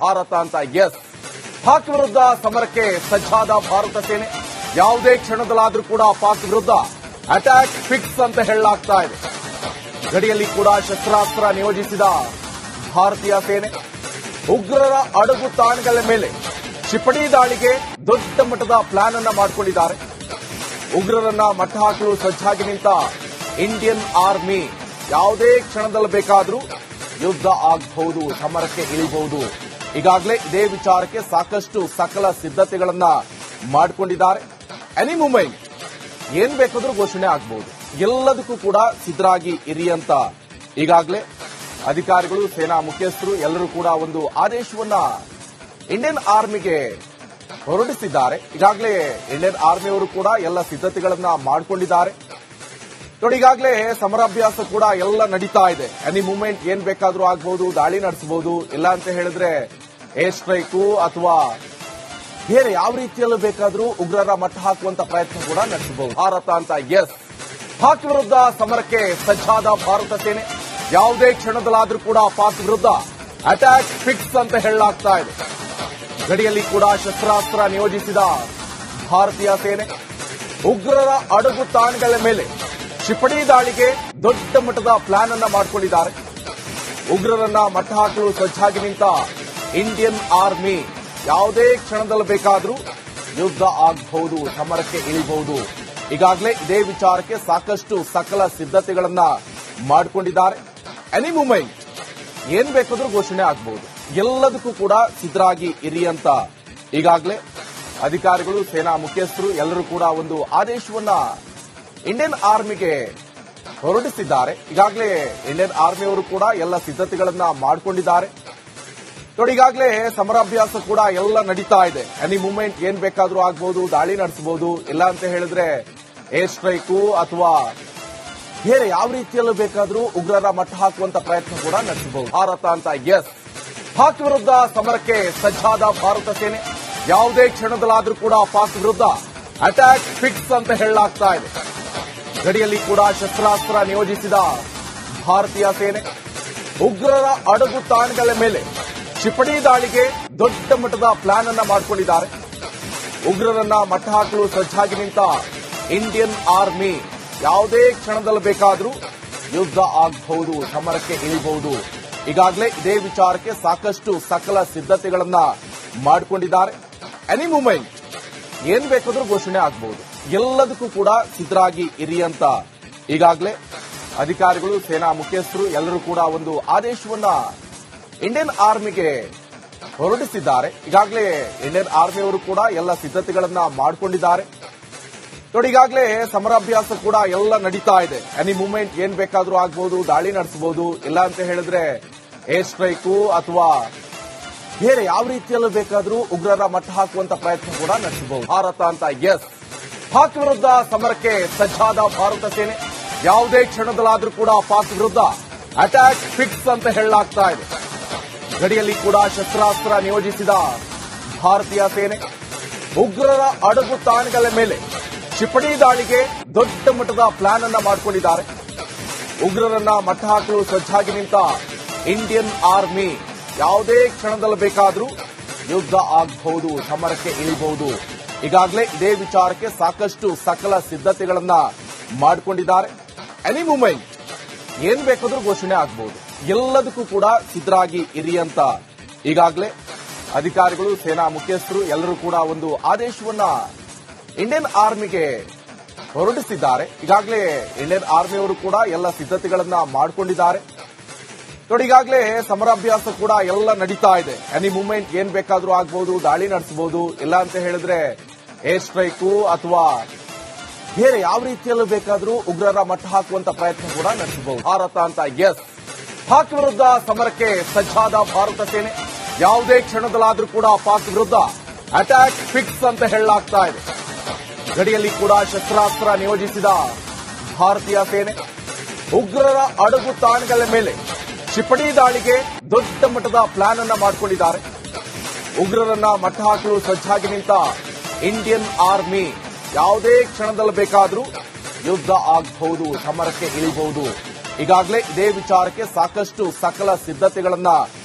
ಭಾರತ ಅಂತ ಎಸ್ ಪಾಕ್ ವಿರುದ್ಧ ಸಮರಕ್ಕೆ ಸಜ್ಜಾದ ಭಾರತ ಸೇನೆ ಯಾವುದೇ ಕ್ಷಣದಲ್ಲಾದ್ರೂ ಕೂಡ ಪಾಕ್ ವಿರುದ್ಧ ಅಟ್ಯಾಕ್ ಫಿಕ್ಸ್ ಅಂತ ಹೇಳಲಾಗ್ತಾ ಇದೆ. ಗಡಿಯಲ್ಲಿ ಕೂಡ ಶಸ್ತ್ರಾಸ್ತ್ರ ನಿಯೋಜಿಸಿದ ಭಾರತೀಯ ಸೇನೆ ಉಗ್ರರ ಅಡಗು ತಾಣಗಳ ಮೇಲೆ ಕ್ಷಿಪಣಿ ದಾಳಿಗೆ ದೊಡ್ಡ ಮಟ್ಟದ ಪ್ಲಾನ್ ಅನ್ನ ಮಾಡಿಕೊಂಡಿದ್ದಾರೆ. ಉಗ್ರರನ್ನ ಮಟ್ಟ ಹಾಕಲು ಸಜ್ಜಾಗಿ ನಿಂತ ಇಂಡಿಯನ್ ಆರ್ಮಿ ಯಾವುದೇ ಕ್ಷಣದಲ್ಲಿ ಬೇಕಾದರೂ ಯುದ್ಧ ಆಗಬಹುದು, ಸಮರಕ್ಕೆ ಇಳಿಬಹುದು. ಈಗಾಗಲೇ ಇದೇ ವಿಚಾರಕ್ಕೆ ಸಾಕಷ್ಟು ಸಕಲ ಸಿದ್ಧತೆಗಳನ್ನ ಮಾಡಿಕೊಂಡಿದ್ದಾರೆ. ಎನಿ ಮೂಮೆಂಟ್ ಏನ್ ಬೇಕಾದ್ರೂ ಘೋಷಣೆ ಆಗಬಹುದು. ಎಲ್ಲದಕ್ಕೂ ಕೂಡ ಸಿದ್ಧರಾಗಿ ಇರಿ ಅಂತ ಈಗಾಗಲೇ ಅಧಿಕಾರಿಗಳು, ಸೇನಾ ಮುಖ್ಯಸ್ಥರು ಎಲ್ಲರೂ ಕೂಡ ಒಂದು ಆದೇಶವನ್ನ ಇಂಡಿಯನ್ ಆರ್ಮಿಗೆ ಹೊರಡಿಸಿದ್ದಾರೆ. ಈಗಾಗಲೇ ಇಂಡಿಯನ್ ಆರ್ಮಿಯವರು ಕೂಡ ಎಲ್ಲ ಸಿದ್ಧತೆಗಳನ್ನ ಮಾಡಿಕೊಂಡಿದ್ದಾರೆ. ನೋಡಿ, ಈಗಾಗಲೇ ಸಮರಾಭ್ಯಾಸ ಕೂಡ ಎಲ್ಲ ನಡೀತಾ ಇದೆ. ಎನಿ ಮೂಮೆಂಟ್ ಏನ್ ಬೇಕಾದ್ರೂ ಆಗಬಹುದು, ದಾಳಿ ನಡೆಸಬಹುದು. ಇಲ್ಲ ಅಂತ ಹೇಳಿದ್ರೆ ಏರ್ ಸ್ಟ್ರೈಕು ಅಥವಾ ಬೇರೆ ಯಾವ ರೀತಿಯಲ್ಲೂ ಬೇಕಾದ್ರೂ ಉಗ್ರರ ಮಟ್ಟ ಹಾಕುವಂತ ಪ್ರಯತ್ನ ಕೂಡ ನಡೆಸಬಹುದು. ಭಾರತ ಅಂತ ಎಸ್ ಪಾಕ್ ವಿರುದ್ಧ ಸಮರಕ್ಕೆ ಸಜ್ಜಾದ ಭಾರತ ಸೇನೆ ಯಾವುದೇ ಕ್ಷಣದಲ್ಲಾದ್ರೂ ಕೂಡ ಪಾಕ್ ವಿರುದ್ಧ ಅಟ್ಯಾಕ್ ಫಿಕ್ಸ್ ಅಂತ ಹೇಳಲಾಗ್ತಾ ಇದೆ. ಗಡಿಯಲ್ಲಿ ಕೂಡ ಶಸ್ತ್ರಾಸ್ತ್ರ ನಿಯೋಜಿಸಿದ ಭಾರತೀಯ ಸೇನೆ ಉಗ್ರರ ಅಡಗು ತಾಣಗಳ ಮೇಲೆ ಕ್ಷಿಪಣಿ ದಾಳಿಗೆ ದೊಡ್ಡ ಮಟ್ಟದ ಪ್ಲಾನ್ ಅನ್ನ ಮಾಡಿಕೊಂಡಿದ್ದಾರೆ. ಉಗ್ರರನ್ನ ಮಟ್ಟ ಹಾಕಲು ಸಜ್ಜಾಗಿ ನಿಂತ ಇಂಡಿಯನ್ ಆರ್ಮಿ ಯಾವುದೇ ಕ್ಷಣದಲ್ಲಿ ಬೇಕಾದರೂ ಯುದ್ಧ ಆಗಬಹುದು, ಸಮರಕ್ಕೆ ಇಳಿಬಹುದು. ಈಗಾಗಲೇ ಇದೇ ವಿಚಾರಕ್ಕೆ ಸಾಕಷ್ಟು ಸಕಲ ಸಿದ್ಧತೆಗಳನ್ನ ಮಾಡಿಕೊಂಡಿದ್ದಾರೆ. ಎನಿ ಮೂಮೆಂಟ್ ಏನ್ ಬೇಕಾದ್ರೂ ಘೋಷಣೆ ಆಗಬಹುದು. ಎಲ್ಲದಕ್ಕೂ ಕೂಡ ಸಿದ್ಧರಾಗಿ ಇರಿ ಅಂತ ಈಗಾಗಲೇ ಅಧಿಕಾರಿಗಳು, ಸೇನಾ ಮುಖ್ಯಸ್ಥರು ಎಲ್ಲರೂ ಕೂಡ ಒಂದು ಆದೇಶವನ್ನ ಇಂಡಿಯನ್ ಆರ್ಮಿಗೆ ಹೊರಡಿಸಿದ್ದಾರೆ. ಈಗಾಗಲೇ ಇಂಡಿಯನ್ ಆರ್ಮಿಯವರು ಕೂಡ ಎಲ್ಲ ಸಿದ್ಧತೆಗಳನ್ನ ಮಾಡಿಕೊಂಡಿದ್ದಾರೆ. ನೋಡಿ, ಈಗಾಗಲೇ ಸಮರಾಭ್ಯಾಸ ಕೂಡ ಎಲ್ಲ ನಡೀತಾ ಇದೆ. ಎನಿ ಮೂಮೆಂಟ್ ಏನ್ ಬೇಕಾದ್ರೂ ಆಗಬಹುದು, ದಾಳಿ ನಡೆಸಬಹುದು. ಇಲ್ಲ ಅಂತ ಹೇಳಿದ್ರೆ ಏರ್ ಸ್ಟ್ರೈಕು ಅಥವಾ ಬೇರೆ ಯಾವ ರೀತಿಯಲ್ಲೂ ಬೇಕಾದ್ರೂ ಉಗ್ರರ ಮಟ್ಟ ಹಾಕುವಂತ ಪ್ರಯತ್ನ ಕೂಡ ನಡೆಸಬಹುದು. ಭಾರತ ಅಂತ ಎಸ್ ಪಾಕ್ ವಿರುದ್ಧ ಸಮರಕ್ಕೆ ಸಜ್ಜಾದ ಭಾರತ ಸೇನೆ ಯಾವುದೇ ಕ್ಷಣದಲ್ಲಾದ್ರೂ ಕೂಡ ಪಾಕ್ ವಿರುದ್ಧ ಅಟ್ಯಾಕ್ ಫಿಕ್ಸ್ ಅಂತ ಹೇಳಲಾಗ್ತಾ ಇದೆ. ಗಡಿಯಲ್ಲಿ ಕೂಡ ಶಸ್ತ್ರಾಸ್ತ್ರ ನಿಯೋಜಿಸಿದ ಭಾರತೀಯ ಸೇನೆ ಉಗ್ರರ ಅಡಗು ತಾಣಗಳ ಮೇಲೆ ಕ್ಷಿಪಣಿ ದಾಳಿಗೆ ದೊಡ್ಡ ಮಟ್ಟದ ಪ್ಲಾನ್ ಅನ್ನ ಮಾಡಿಕೊಂಡಿದ್ದಾರೆ. ಉಗ್ರರನ್ನ ಮಟ್ಟ ಹಾಕಲು ಸಜ್ಜಾಗಿ ನಿಂತ ಇಂಡಿಯನ್ ಆರ್ಮಿ ಯಾವುದೇ ಕ್ಷಣದಲ್ಲಿ ಬೇಕಾದರೂ ಯುದ್ಧ ಆಗಬಹುದು, ಸಮರಕ್ಕೆ ಇಳಿಬಹುದು. ಈಗಾಗಲೇ ಇದೇ ವಿಚಾರಕ್ಕೆ ಸಾಕಷ್ಟು ಸಕಲ ಸಿದ್ಧತೆಗಳನ್ನ ಮಾಡಿಕೊಂಡಿದ್ದಾರೆ. ಎನಿ ಮೂಮೆಂಟ್ ಏನ್ ಬೇಕಾದ್ರೂ ಘೋಷಣೆ ಆಗಬಹುದು. ಎಲ್ಲದಕ್ಕೂ ಕೂಡ ಸಿದ್ಧರಾಗಿ ಇರಿ ಅಂತ ಈಗಾಗಲೇ ಅಧಿಕಾರಿಗಳು, ಸೇನಾ ಮುಖ್ಯಸ್ಥರು ಎಲ್ಲರೂ ಕೂಡ ಒಂದು ಆದೇಶವನ್ನ ಇಂಡಿಯನ್ ಆರ್ಮಿಗೆ ಹೊರಡಿಸಿದ್ದಾರೆ. ಈಗಾಗಲೇ ಇಂಡಿಯನ್ ಆರ್ಮಿಯವರು ಕೂಡ ಎಲ್ಲ ಸಿದ್ಧತೆಗಳನ್ನ ಮಾಡಿಕೊಂಡಿದ್ದಾರೆ. ನೋಡಿ, ಈಗಾಗಲೇ ಸಮರಾಭ್ಯಾಸ ಕೂಡ ಎಲ್ಲ ನಡೀತಾ ಇದೆ. ಎನಿ ಮೂಮೆಂಟ್ ಏನ್ ಬೇಕಾದ್ರೂ ಆಗಬಹುದು, ದಾಳಿ ನಡೆಸಬಹುದು. ಇಲ್ಲ ಅಂತ ಹೇಳಿದ್ರೆ ಏರ್ ಸ್ಟ್ರೈಕು ಅಥವಾ ಬೇರೆ ಯಾವ ರೀತಿಯಲ್ಲೂ ಬೇಕಾದ್ರೂ ಉಗ್ರರ ಮಟ್ಟ ಹಾಕುವಂತ ಪ್ರಯತ್ನ ಕೂಡ ನಡೆಸಬಹುದು. ಭಾರತ ಅಂತ ಎಸ್ ಪಾಕ್ ವಿರುದ್ಧ ಸಮರಕ್ಕೆ ಸಜ್ಜಾದ ಭಾರತ ಸೇನೆ ಯಾವುದೇ ಕ್ಷಣದಲ್ಲಾದ್ರೂ ಕೂಡ ಪಾಕ್ ವಿರುದ್ಧ ಅಟ್ಯಾಕ್ ಫಿಕ್ಸ್ ಅಂತ ಹೇಳಲಾಗ್ತಾ ಇದೆ. ಗಡಿಯಲ್ಲಿ ಕೂಡ ಶಸ್ತ್ರಾಸ್ತ್ರ ನಿಯೋಜಿಸಿದ ಭಾರತೀಯ ಸೇನೆ ಉಗ್ರರ ಅಡಗು ತಾಣಗಳ ಮೇಲೆ ಕ್ಷಿಪಣಿ ದಾಳಿಗೆ ದೊಡ್ಡ ಮಟ್ಟದ ಪ್ಲಾನ್ ಅನ್ನ ಮಾಡಿಕೊಂಡಿದ್ದಾರೆ. ಉಗ್ರರನ್ನ ಮಟ್ಟ ಹಾಕಲು ಸಜ್ಜಾಗಿ ನಿಂತ ಇಂಡಿಯನ್ ಆರ್ಮಿ ಯಾವುದೇ ಕ್ಷಣದಲ್ಲಿ ಬೇಕಾದರೂ ಯುದ್ಧ ಆಗಬಹುದು, ಸಮರಕ್ಕೆ ಇಳಿಬಹುದು. ಈಗಾಗಲೇ ಇದೇ ವಿಚಾರಕ್ಕೆ ಸಾಕಷ್ಟು ಸಕಲ ಸಿದ್ಧತೆಗಳನ್ನ ಮಾಡಿಕೊಂಡಿದ್ದಾರೆ. ಎನಿ ಮೂಮೆಂಟ್ ಏನ್ ಬೇಕಾದ್ರೂ ಘೋಷಣೆ ಆಗಬಹುದು. ಎಲ್ಲದಕ್ಕೂ ಕೂಡ ಸಿದ್ಧರಾಗಿ ಇರಿ ಅಂತ ಈಗಾಗಲೇ ಅಧಿಕಾರಿಗಳು, ಸೇನಾ ಮುಖ್ಯಸ್ಥರು ಎಲ್ಲರೂ ಕೂಡ ಒಂದು ಆದೇಶವನ್ನ ಇಂಡಿಯನ್ ಆರ್ಮಿಗೆ ಹೊರಡಿಸಿದ್ದಾರೆ. ಈಗಾಗಲೇ ಇಂಡಿಯನ್ ಆರ್ಮಿಯವರು ಕೂಡ ಎಲ್ಲ ಸಿದ್ಧತೆಗಳನ್ನ ಮಾಡಿಕೊಂಡಿದ್ದಾರೆ. ನೋಡಿ, ಈಗಾಗಲೇ ಸಮರಾಭ್ಯಾಸ ಕೂಡ ಎಲ್ಲ ನಡೀತಾ ಇದೆ. ಎನಿ ಮೂಮೆಂಟ್ ಏನ್ ಬೇಕಾದ್ರೂ ಆಗಬಹುದು, ದಾಳಿ ನಡೆಸಬಹುದು. ಇಲ್ಲ ಅಂತ ಹೇಳಿದ್ರೆ ಏರ್ ಸ್ಟ್ರೈಕು ಅಥವಾ ಬೇರೆ ಯಾವ ರೀತಿಯಲ್ಲೂ ಬೇಕಾದ್ರೂ ಉಗ್ರರ ಮಟ್ಟ ಹಾಕುವಂತ ಪ್ರಯತ್ನ ಕೂಡ ನಡೆಸಬಹುದು. ಭಾರತ ಅಂತ ಎಸ್ ಪಾಕ್ ವಿರುದ್ಧ ಸಮರಕ್ಕೆ ಸಜ್ಜಾದ ಭಾರತ ಸೇನೆ ಯಾವುದೇ ಕ್ಷಣದಲ್ಲಾದ್ರೂ ಕೂಡ ಪಾಕ್ ವಿರುದ್ಧ ಅಟ್ಯಾಕ್ ಫಿಕ್ಸ್ ಅಂತ ಹೇಳಲಾಗ್ತಾ ಇದೆ. ಗಡಿಯಲ್ಲಿ ಕೂಡ ಶಸ್ತ್ರಾಸ್ತ್ರ ನಿಯೋಜಿಸಿದ ಭಾರತೀಯ ಸೇನೆ ಉಗ್ರರ ಅಡಗು ತಾಣಗಳ ಮೇಲೆ ಕ್ಷಿಪಣಿ ದಾಳಿಗೆ ದೊಡ್ಡ ಮಟ್ಟದ ಪ್ಲಾನ್ ಅನ್ನ ಮಾಡಿಕೊಂಡಿದ್ದಾರೆ. ಉಗ್ರರನ್ನ ಮಟ್ಟ ಹಾಕಲು ಸಜ್ಜಾಗಿ ನಿಂತ ಇಂಡಿಯನ್ ಆರ್ಮಿ ಯಾವುದೇ ಕ್ಷಣದಲ್ಲಿ ಬೇಕಾದರೂ ಯುದ್ಧ ಆಗಬಹುದು, ಸಮರಕ್ಕೆ ಇಳಿಬಹುದು. ಈಗಾಗಲೇ ಇದೇ ವಿಚಾರಕ್ಕೆ ಸಾಕಷ್ಟು ಸಕಲ ಸಿದ್ಧತೆಗಳನ್ನ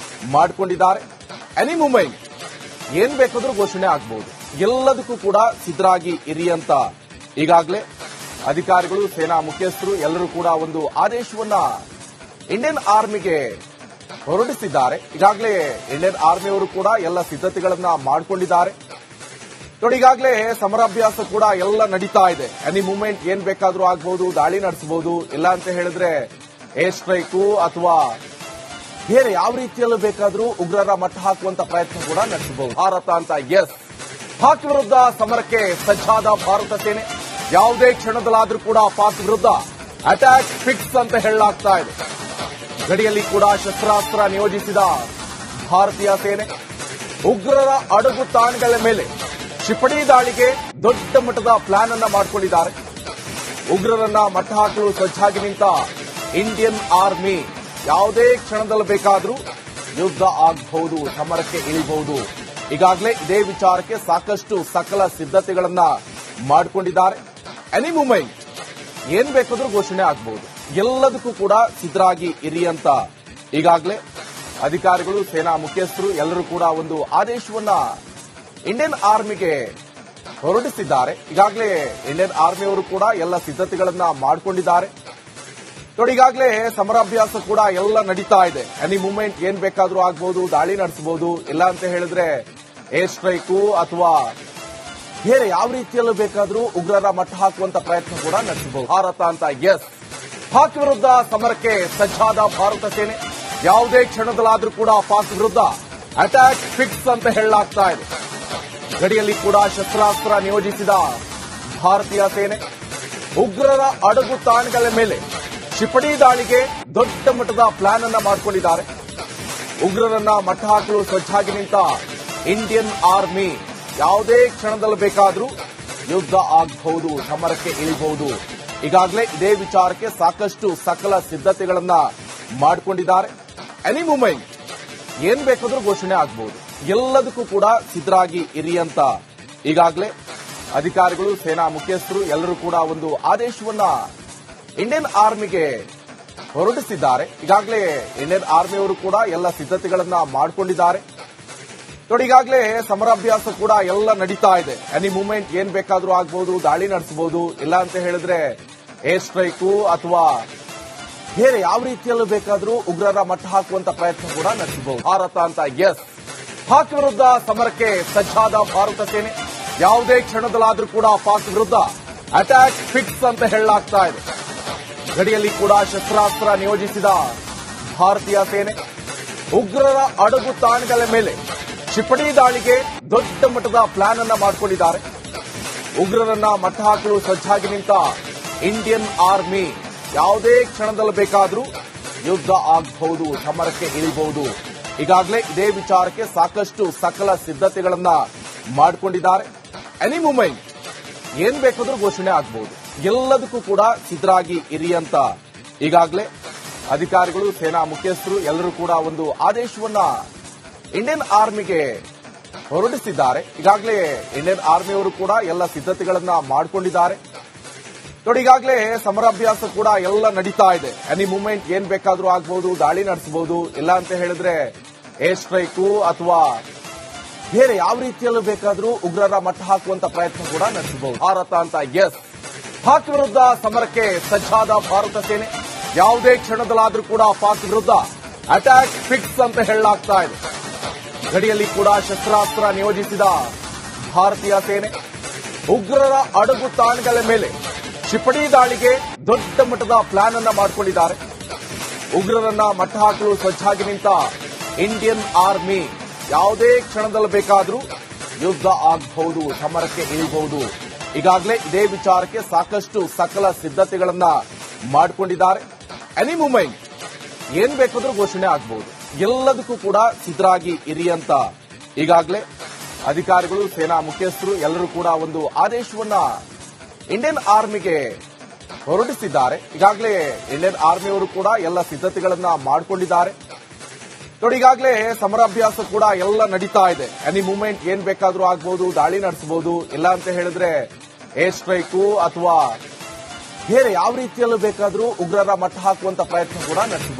ಮಾಡಿಕೊಂಡಿದ್ದಾರೆ. ಎನಿ ಮೂಮೆಂಟ್ ಏನ್ ಬೇಕಾದ್ರೂ ಘೋಷಣೆ ಆಗಬಹುದು. ಎಲ್ಲದಕ್ಕೂ ಕೂಡ ಸಿದ್ಧರಾಗಿ ಇರಿ ಅಂತ ಈಗಾಗಲೇ ಅಧಿಕಾರಿಗಳು, ಸೇನಾ ಮುಖ್ಯಸ್ಥರು ಎಲ್ಲರೂ ಕೂಡ ಒಂದು ಆದೇಶವನ್ನ ಇಂಡಿಯನ್ ಆರ್ಮಿಗೆ ಹೊರಡಿಸಿದ್ದಾರೆ. ಈಗಾಗಲೇ ಇಂಡಿಯನ್ ಆರ್ಮಿಯವರು ಕೂಡ ಎಲ್ಲ ಸಿದ್ಧತೆಗಳನ್ನ ಮಾಡಿಕೊಂಡಿದ್ದಾರೆ. ನೋಡಿ, ಈಗಾಗಲೇ ಸಮರಾಭ್ಯಾಸ ಕೂಡ ಎಲ್ಲ ನಡೀತಾ ಇದೆ. ಎನಿ ಮೂಮೆಂಟ್ ಏನ್ ಬೇಕಾದ್ರೂ ಆಗಬಹುದು, ದಾಳಿ ನಡೆಸಬಹುದು, ಇಲ್ಲ ಅಂತ ಹೇಳಿದ್ರೆ ಏರ್ ಸ್ಟ್ರೈಕು ಅಥವಾ ಬೇರೆ ಯಾವ ರೀತಿಯಲ್ಲೂ ಬೇಕಾದ್ರೂ ಉಗ್ರರ ಮಟ್ಟ ಹಾಕುವಂತ ಪ್ರಯತ್ನ ಕೂಡ ನಡೆಸಬಹುದು. ಭಾರತ ಅಂತ ಪಾಕ್ ವಿರುದ್ಧ ಸಮರಕ್ಕೆ ಸಜ್ಜಾದ ಭಾರತ ಸೇನೆ ಯಾವುದೇ ಕ್ಷಣದಲ್ಲಾದ್ರೂ ಕೂಡ ಪಾಕ್ ವಿರುದ್ಧ ಅಟ್ಯಾಕ್ ಫಿಕ್ಸ್ ಅಂತ ಹೇಳಲಾಗ್ತಾ ಇದೆ. ಗಡಿಯಲ್ಲಿ ಕೂಡ ಶಸ್ತ್ರಾಸ್ತ್ರ ನಿಯೋಜಿಸಿದ ಭಾರತೀಯ ಸೇನೆ ಉಗ್ರರ ಅಡಗು ತಾಣಗಳ ಮೇಲೆ ಕ್ಷಿಪಣಿ ದಾಳಿಗೆ ದೊಡ್ಡ ಮಟ್ಟದ ಪ್ಲಾನ್ ಅನ್ನ ಮಾಡಿಕೊಂಡಿದ್ದಾರೆ. ಉಗ್ರರನ್ನ ಮಟ್ಟ ಹಾಕಲು ಸಜ್ಜಾಗಿ ನಿಂತ ಇಂಡಿಯನ್ ಆರ್ಮಿ ಯಾವುದೇ ಕ್ಷಣದಲ್ಲಿ ಬೇಕಾದರೂ ಯುದ್ಧ ಆಗಬಹುದು, ಸಮರಕ್ಕೆ ಇಳಿಬಹುದು. ಈಗಾಗಲೇ ಇದೇ ವಿಚಾರಕ್ಕೆ ಸಾಕಷ್ಟು ಸಕಲ ಸಿದ್ಧತೆಗಳನ್ನ ಮಾಡಿಕೊಂಡಿದ್ದಾರೆ. ಎನಿ ಮೂಮೆಂಟ್ ಏನ್ ಬೇಕಾದ್ರೂ ಘೋಷಣೆ ಆಗಬಹುದು. ಎಲ್ಲದಕ್ಕೂ ಕೂಡ ಸಿದ್ಧರಾಗಿ ಇರಿ ಅಂತ ಈಗಾಗಲೇ ಅಧಿಕಾರಿಗಳು, ಸೇನಾ ಮುಖ್ಯಸ್ಥರು ಎಲ್ಲರೂ ಕೂಡ ಒಂದು ಆದೇಶವನ್ನ ಇಂಡಿಯನ್ ಆರ್ಮಿಗೆ ಹೊರಡಿಸಿದ್ದಾರೆ. ಈಗಾಗಲೇ ಇಂಡಿಯನ್ ಆರ್ಮಿಯವರು ಕೂಡ ಎಲ್ಲ ಸಿದ್ಧತೆಗಳನ್ನ ಮಾಡಿಕೊಂಡಿದ್ದಾರೆ. ನೋಡಿ, ಈಗಾಗಲೇ ಸಮರಾಭ್ಯಾಸ ಕೂಡ ಎಲ್ಲ ನಡೀತಾ ಇದೆ. ಎನಿ ಮೂಮೆಂಟ್ ಏನ್ ಬೇಕಾದ್ರೂ ಆಗಬಹುದು, ದಾಳಿ ನಡೆಸಬಹುದು, ಇಲ್ಲ ಅಂತ ಹೇಳಿದ್ರೆ ಏರ್ ಸ್ಟ್ರೈಕು ಅಥವಾ ಬೇರೆ ಯಾವ ರೀತಿಯಲ್ಲೂ ಬೇಕಾದ್ರೂ ಉಗ್ರರ ಮಟ್ಟ ಹಾಕುವಂತ ಪ್ರಯತ್ನ ಕೂಡ ನಡೆಸಬಹುದು. ಭಾರತ ಅಂತ ಪಾಕ್ ವಿರುದ್ಧ ಸಮರಕ್ಕೆ ಸಜ್ಜಾದ ಭಾರತ ಸೇನೆ ಯಾವುದೇ ಕ್ಷಣದಲ್ಲಾದ್ರೂ ಕೂಡ ಪಾಕ್ ವಿರುದ್ಧ ಅಟ್ಯಾಕ್ ಫಿಕ್ಸ್ ಅಂತ ಹೇಳಲಾಗ್ತಾ ಇದೆ. ಗಡಿಯಲ್ಲಿ ಕೂಡ ಶಸ್ತ್ರಾಸ್ತ್ರ ನಿಯೋಜಿಸಿದ ಭಾರತೀಯ ಸೇನೆ ಉಗ್ರರ ಅಡಗು ತಾಣಗಳ ಮೇಲೆ ಕ್ಷಿಪಣಿ ದಾಳಿಗೆ ದೊಡ್ಡ ಮಟ್ಟದ ಪ್ಲಾನ್ ಅನ್ನ ಮಾಡಿಕೊಂಡಿದ್ದಾರೆ. ಉಗ್ರರನ್ನ ಮಟ್ಟ ಹಾಕಲು ಸಜ್ಜಾಗಿ ನಿಂತ ಇಂಡಿಯನ್ ಆರ್ಮಿ ಯಾವುದೇ ಕ್ಷಣದಲ್ಲಿ ಬೇಕಾದರೂ ಯುದ್ಧ ಆಗಬಹುದು, ಸಮರಕ್ಕೆ ಇಳಿಬಹುದು. ಈಗಾಗಲೇ ಇದೇ ವಿಚಾರಕ್ಕೆ ಸಾಕಷ್ಟು ಸಕಲ ಸಿದ್ಧತೆಗಳನ್ನ ಮಾಡಿಕೊಂಡಿದ್ದಾರೆ. ಎನಿ ಮೂಮೆಂಟ್ ಏನ್ ಬೇಕಾದ್ರೂ ಘೋಷಣೆ ಆಗಬಹುದು. ಎಲ್ಲದಕ್ಕೂ ಕೂಡ ಸಿದ್ಧರಾಗಿ ಇರಿ ಅಂತ ಈಗಾಗಲೇ ಅಧಿಕಾರಿಗಳು, ಸೇನಾ ಮುಖ್ಯಸ್ಥರು ಎಲ್ಲರೂ ಕೂಡ ಒಂದು ಆದೇಶವನ್ನ ಇಂಡಿಯನ್ ಆರ್ಮಿಗೆ ಹೊರಡಿಸಿದ್ದಾರೆ. ಈಗಾಗಲೇ ಇಂಡಿಯನ್ ಆರ್ಮಿಯವರು ಕೂಡ ಎಲ್ಲ ಸಿದ್ಧತೆಗಳನ್ನ ಮಾಡಿಕೊಂಡಿದ್ದಾರೆ. ನೋಡಿ, ಈಗಾಗಲೇ ಸಮರಾಭ್ಯಾಸ ಕೂಡ ಎಲ್ಲ ನಡೀತಾ ಇದೆ. ಎನಿ ಮೂಮೆಂಟ್ ಏನ್ ಬೇಕಾದ್ರೂ ಆಗಬಹುದು, ದಾಳಿ ನಡೆಸಬಹುದು, ಇಲ್ಲ ಅಂತ ಹೇಳಿದ್ರೆ ಏರ್ ಸ್ಟ್ರೈಕು ಅಥವಾ ಬೇರೆ ಯಾವ ರೀತಿಯಲ್ಲೂ ಬೇಕಾದ್ರೂ ಉಗ್ರರ ಮಟ್ಟ ಹಾಕುವಂತ ಪ್ರಯತ್ನ ಕೂಡ ನಡೆಸಬಹುದು. ಭಾರತ ಅಂತ ಪಾಕ್ ವಿರುದ್ಧ ಸಮರಕ್ಕೆ ಸಜ್ಜಾದ ಭಾರತ ಸೇನೆ ಯಾವುದೇ ಕ್ಷಣದಲ್ಲಾದ್ರೂ ಕೂಡ ಪಾಕ್ ವಿರುದ್ಧ ಅಟ್ಯಾಕ್ ಫಿಕ್ಸ್ ಅಂತ ಹೇಳಲಾಗ್ತಾ ಇದೆ. ಗಡಿಯಲ್ಲಿ ಕೂಡ ಶಸ್ತ್ರಾಸ್ತ್ರ ನಿಯೋಜಿಸಿದ ಭಾರತೀಯ ಸೇನೆ ಉಗ್ರರ ಅಡಗು ತಾಣಗಳ ಮೇಲೆ ಕ್ಷಿಪಣಿ ದಾಳಿಗೆ ದೊಡ್ಡ ಮಟ್ಟದ ಪ್ಲಾನ್ ಅನ್ನ ಮಾಡಿಕೊಂಡಿದ್ದಾರೆ. ಉಗ್ರರನ್ನ ಮಟ್ಟ ಹಾಕಲು ಸಜ್ಜಾಗಿ ನಿಂತ ಇಂಡಿಯನ್ ಆರ್ಮಿ ಯಾವುದೇ ಕ್ಷಣದಲ್ಲಿ ಬೇಕಾದರೂ ಯುದ್ಧ ಆಗಬಹುದು, ಸಮರಕ್ಕೆ ಇಳಿಬಹುದು. ಈಗಾಗಲೇ ಇದೇ ವಿಚಾರಕ್ಕೆ ಸಾಕಷ್ಟು ಸಕಲ ಸಿದ್ಧತೆಗಳನ್ನ ಮಾಡಿಕೊಂಡಿದ್ದಾರೆ. ಎನಿ ಮೂಮೆಂಟ್ ಏನ್ ಬೇಕಾದ್ರೂ ಘೋಷಣೆ ಆಗಬಹುದು. ಎಲ್ಲದಕ್ಕೂ ಕೂಡ ಸಿದ್ಧರಾಗಿ ಇರಿ ಅಂತ ಈಗಾಗಲೇ ಅಧಿಕಾರಿಗಳು, ಸೇನಾ ಮುಖ್ಯಸ್ಥರು ಎಲ್ಲರೂ ಕೂಡ ಒಂದು ಆದೇಶವನ್ನ ಇಂಡಿಯನ್ ಆರ್ಮಿಗೆ ಹೊರಡಿಸಿದ್ದಾರೆ. ಈಗಾಗಲೇ ಇಂಡಿಯನ್ ಆರ್ಮಿಯವರು ಕೂಡ ಎಲ್ಲ ಸಿದ್ಧತೆಗಳನ್ನ ಮಾಡಿಕೊಂಡಿದ್ದಾರೆ. ನೋಡಿ, ಈಗಾಗಲೇ ಸಮರಾಭ್ಯಾಸ ಕೂಡ ಎಲ್ಲ ನಡೀತಾ ಇದೆ. ಎನಿ ಮೂಮೆಂಟ್ ಏನ್ ಬೇಕಾದ್ರೂ ಆಗಬಹುದು, ದಾಳಿ ನಡೆಸಬಹುದು, ಇಲ್ಲ ಅಂತ ಹೇಳಿದ್ರೆ ಏರ್ ಸ್ಟ್ರೈಕು ಅಥವಾ ಬೇರೆ ಯಾವ ರೀತಿಯಲ್ಲೂ ಬೇಕಾದ್ರೂ ಉಗ್ರರ ಮಟ್ಟ ಹಾಕುವಂತ ಪ್ರಯತ್ನ ಕೂಡ ನಡೆಸಬಹುದು. ಭಾರತ ಅಂತ ಪಾಕ್ ವಿರುದ್ಧ ಸಮರಕ್ಕೆ ಸಜ್ಜಾದ ಭಾರತ ಸೇನೆ ಯಾವುದೇ ಕ್ಷಣದಲ್ಲಾದ್ರೂ ಕೂಡ ಪಾಕ್ ವಿರುದ್ಧ ಅಟ್ಯಾಕ್ ಫಿಕ್ಸ್ ಅಂತ ಹೇಳಲಾಗ್ತಾ ಇದೆ. ಗಡಿಯಲ್ಲಿ ಕೂಡ ಶಸ್ತ್ರಾಸ್ತ್ರ ನಿಯೋಜಿಸಿದ ಭಾರತೀಯ ಸೇನೆ ಉಗ್ರರ ಅಡಗು ತಾಣಗಳ ಮೇಲೆ ಕ್ಷಿಪಣಿ ದಾಳಿಗೆ ದೊಡ್ಡ ಮಟ್ಟದ ಪ್ಲಾನ್ ಅನ್ನ ಮಾಡಿಕೊಂಡಿದ್ದಾರೆ. ಉಗ್ರರನ್ನ ಮಟ್ಟ ಹಾಕಲು ಸಜ್ಜಾಗಿ ನಿಂತ ಇಂಡಿಯನ್ ಆರ್ಮಿ ಯಾವುದೇ ಕ್ಷಣದಲ್ಲಿ ಬೇಕಾದರೂ ಯುದ್ಧ ಆಗಬಹುದು, ಸಮರಕ್ಕೆ ಇಳಿಬಹುದು. ಈಗಾಗಲೇ ಇದೇ ವಿಚಾರಕ್ಕೆ ಸಾಕಷ್ಟು ಸಕಲ ಸಿದ್ಧತೆಗಳನ್ನ ಮಾಡಿಕೊಂಡಿದ್ದಾರೆ. ಎನಿ ಮೂಮೆಂಟ್ ಏನ್ ಬೇಕಾದ್ರೂ ಘೋಷಣೆ ಆಗಬಹುದು. ಎಲ್ಲದಕ್ಕೂ ಕೂಡ ಸಿದ್ಧರಾಗಿ ಇರಿ ಅಂತ ಈಗಾಗಲೇ ಅಧಿಕಾರಿಗಳು, ಸೇನಾ ಮುಖ್ಯಸ್ಥರು ಎಲ್ಲರೂ ಕೂಡ ಒಂದು ಆದೇಶವನ್ನ ಇಂಡಿಯನ್ ಆರ್ಮಿಗೆ ಹೊರಡಿಸಿದ್ದಾರೆ. ಈಗಾಗಲೇ ಇಂಡಿಯನ್ ಆರ್ಮಿಯವರು ಕೂಡ ಎಲ್ಲ ಸಿದ್ಧತೆಗಳನ್ನ ಮಾಡಿಕೊಂಡಿದ್ದಾರೆ. ನೋಡಿ, ಈಗಾಗಲೇ ಸಮರಾಭ್ಯಾಸ ಕೂಡ ಎಲ್ಲ ನಡೀತಾ ಇದೆ. ಎನಿ ಮೂಮೆಂಟ್ ಏನ್ ಬೇಕಾದ್ರೂ ಆಗಬಹುದು, ದಾಳಿ ನಡೆಸಬಹುದು, ಇಲ್ಲ ಅಂತ ಹೇಳಿದ್ರೆ ಏರ್ ಸ್ಟ್ರೈಕು ಅಥವಾ ಬೇರೆ ಯಾವ ರೀತಿಯಲ್ಲೂ ಬೇಕಾದ್ರೂ ಉಗ್ರರ ಮಟ್ಟ ಹಾಕುವಂತ ಪ್ರಯತ್ನ ಕೂಡ ನಡೆಸಬಹುದು.